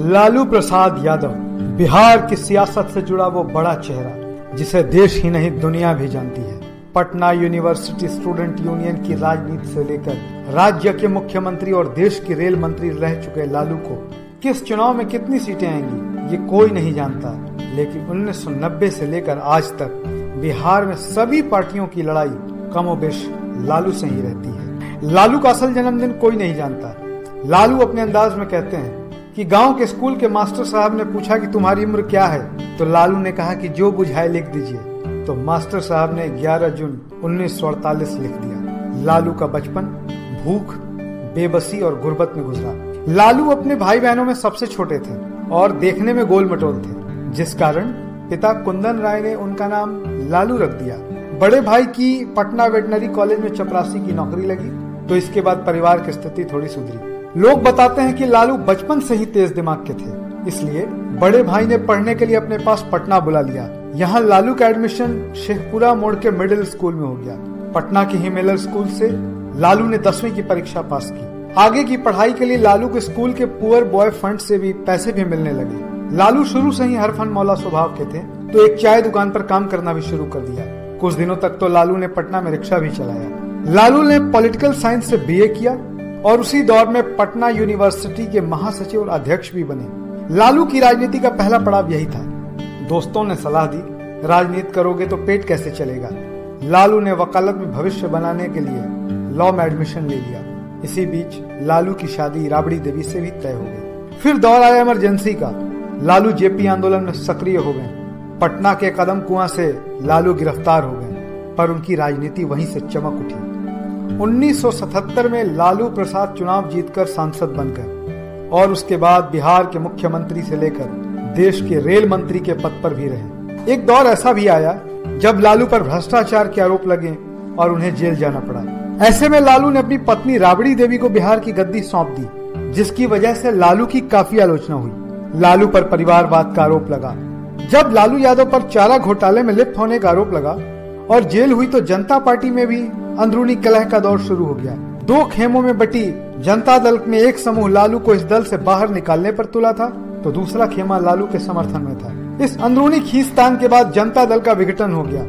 लालू प्रसाद यादव बिहार की सियासत से जुड़ा वो बड़ा चेहरा जिसे देश ही नहीं दुनिया भी जानती है। पटना यूनिवर्सिटी स्टूडेंट यूनियन की राजनीति से लेकर राज्य के मुख्यमंत्री और देश की रेल मंत्री रह चुके लालू को किस चुनाव में कितनी सीटें आएंगी ये कोई नहीं जानता, लेकिन 1990 से लेकर आज तक बिहार में सभी पार्टियों की लड़ाई कमोबेश लालू से ही रहती है। लालू का असल जन्मदिन कोई नहीं जानता। लालू अपने अंदाज में कहते हैं कि गांव के स्कूल के मास्टर साहब ने पूछा कि तुम्हारी उम्र क्या है, तो लालू ने कहा कि जो बुझाए लिख दीजिए। तो मास्टर साहब ने 11 जून 1948 लिख दिया। लालू का बचपन भूख, बेबसी और गुर्बत में गुजरा। लालू अपने भाई बहनों में सबसे छोटे थे और देखने में गोल मटोल थे, जिस कारण पिता कुंदन राय ने उनका नाम लालू रख दिया। बड़े भाई की पटना वेटनरी कॉलेज में चपरासी की नौकरी लगी, तो इसके बाद परिवार की स्थिति थोड़ी सुधरी। लोग बताते हैं कि लालू बचपन से ही तेज दिमाग के थे, इसलिए बड़े भाई ने पढ़ने के लिए अपने पास पटना बुला लिया। यहाँ लालू का एडमिशन शेखपुरा मोड़ के मिडिल स्कूल में हो गया। पटना के ही मिलर स्कूल से लालू ने 10वीं की परीक्षा पास की। आगे की पढ़ाई के लिए लालू के स्कूल के पुअर बॉय फंड से भी पैसे भी मिलने लगे। लालू शुरू से ही हर फन मौला स्वभाव के थे, तो एक चाय दुकान पर काम करना भी शुरू कर दिया। कुछ दिनों तक तो लालू ने पटना में रिक्शा भी चलाया। लालू ने पॉलिटिकल साइंस से BA किया और उसी दौर में पटना यूनिवर्सिटी के महासचिव और अध्यक्ष भी बने। लालू की राजनीति का पहला पड़ाव यही था। दोस्तों ने सलाह दी, राजनीति करोगे तो पेट कैसे चलेगा। लालू ने वकालत में भविष्य बनाने के लिए लॉ में एडमिशन ले लिया। इसी बीच लालू की शादी राबड़ी देवी से भी तय हो गई। फिर दौर आया इमरजेंसी का। लालू JP आंदोलन में सक्रिय हो गए। पटना के कदम कुआं से लालू गिरफ्तार हो गए, पर उनकी राजनीति वहीं से चमक उठी। 1977 में लालू प्रसाद चुनाव जीतकर सांसद बन गए और उसके बाद बिहार के मुख्यमंत्री से लेकर देश के रेल मंत्री के पद पर भी रहे। एक दौर ऐसा भी आया जब लालू पर भ्रष्टाचार के आरोप लगे और उन्हें जेल जाना पड़ा। ऐसे में लालू ने अपनी पत्नी राबड़ी देवी को बिहार की गद्दी सौंप दी, जिसकी वजह से लालू की काफी आलोचना हुई। लालू पर परिवारवाद का आरोप लगा। जब लालू यादव पर चारा घोटाले में लिप्त होने का आरोप लगा और जेल हुई, तो जनता पार्टी में भी अंदरूनी कलह का दौर शुरू हो गया। दो खेमों में बटी जनता दल में एक समूह लालू को इस दल से बाहर निकालने पर तुला था, तो दूसरा खेमा लालू के समर्थन में था। इस अंदरूनी खींचतान के बाद जनता दल का विघटन हो गया।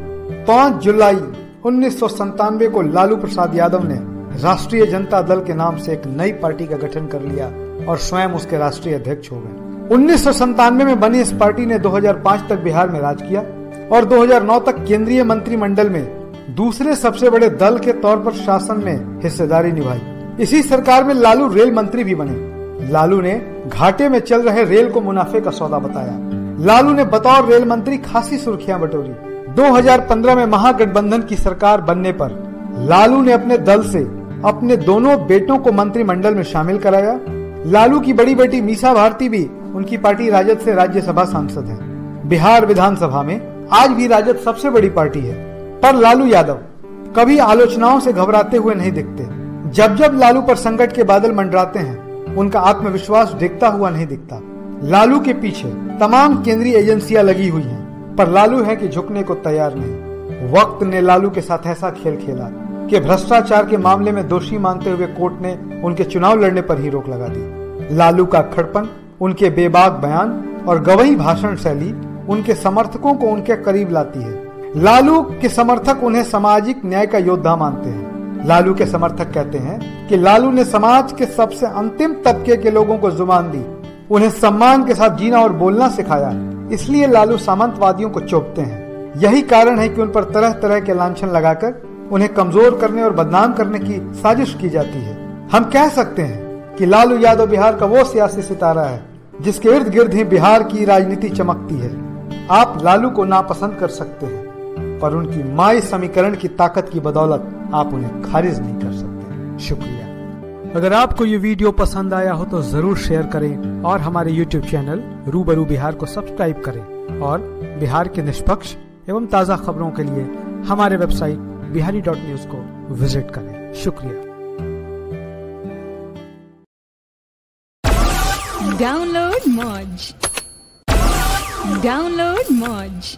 5 जुलाई 1997 को लालू प्रसाद यादव ने राष्ट्रीय जनता दल के नाम से एक नई पार्टी का गठन कर लिया और स्वयं उसके राष्ट्रीय अध्यक्ष हो गए। 1997 में बनी इस पार्टी ने 2005 तक बिहार में राज किया और 2009 तक केंद्रीय मंत्रिमंडल में दूसरे सबसे बड़े दल के तौर पर शासन में हिस्सेदारी निभाई। इसी सरकार में लालू रेल मंत्री भी बने। लालू ने घाटे में चल रहे रेल को मुनाफे का सौदा बताया। लालू ने बतौर रेल मंत्री खासी सुर्खियां बटोरी। 2015 में महागठबंधन की सरकार बनने पर लालू ने अपने दल से अपने दोनों बेटों को मंत्रिमंडल में शामिल कराया। लालू की बड़ी बेटी मीसा भारती भी उनकी पार्टी राजद से राज्यसभा सांसद है। बिहार विधानसभा में आज भी राजद सबसे बड़ी पार्टी है, पर लालू यादव कभी आलोचनाओं से घबराते हुए नहीं दिखते। जब जब लालू पर संकट के बादल मंडराते हैं, उनका आत्मविश्वास दिखता हुआ नहीं दिखता। लालू के पीछे तमाम केंद्रीय एजेंसियां लगी हुई हैं, पर लालू है कि झुकने को तैयार नहीं। वक्त ने लालू के साथ ऐसा खेल खेला कि भ्रष्टाचार के मामले में दोषी मानते हुए कोर्ट ने उनके चुनाव लड़ने पर ही रोक लगा दी। लालू का खड़पन, उनके बेबाक बयान और गवई भाषण शैली उनके समर्थकों को उनके करीब लाती है। लालू के समर्थक उन्हें सामाजिक न्याय का योद्धा मानते हैं। लालू के समर्थक कहते हैं कि लालू ने समाज के सबसे अंतिम तबके के लोगों को जुबान दी, उन्हें सम्मान के साथ जीना और बोलना सिखाया, इसलिए लालू सामंतवादियों को चौंकते हैं। यही कारण है कि उन पर तरह तरह के लांछन लगाकर उन्हें कमजोर करने और बदनाम करने की साजिश की जाती है। हम कह सकते हैं कि लालू यादव बिहार का वो सियासी सितारा है जिसके इर्द गिर्द ही बिहार की राजनीति चमकती है। आप लालू को नापसंद कर सकते हैं, पर उनकी माई समीकरण की ताकत की बदौलत आप उन्हें खारिज नहीं कर सकते। शुक्रिया। अगर आपको ये वीडियो पसंद आया हो तो जरूर शेयर करें और हमारे YouTube चैनल रूबरू बिहार को सब्सक्राइब करें और बिहार के निष्पक्ष एवं ताज़ा खबरों के लिए हमारे वेबसाइट बिहारी.news को विजिट करें। शुक्रिया। डाउनलोड मौज।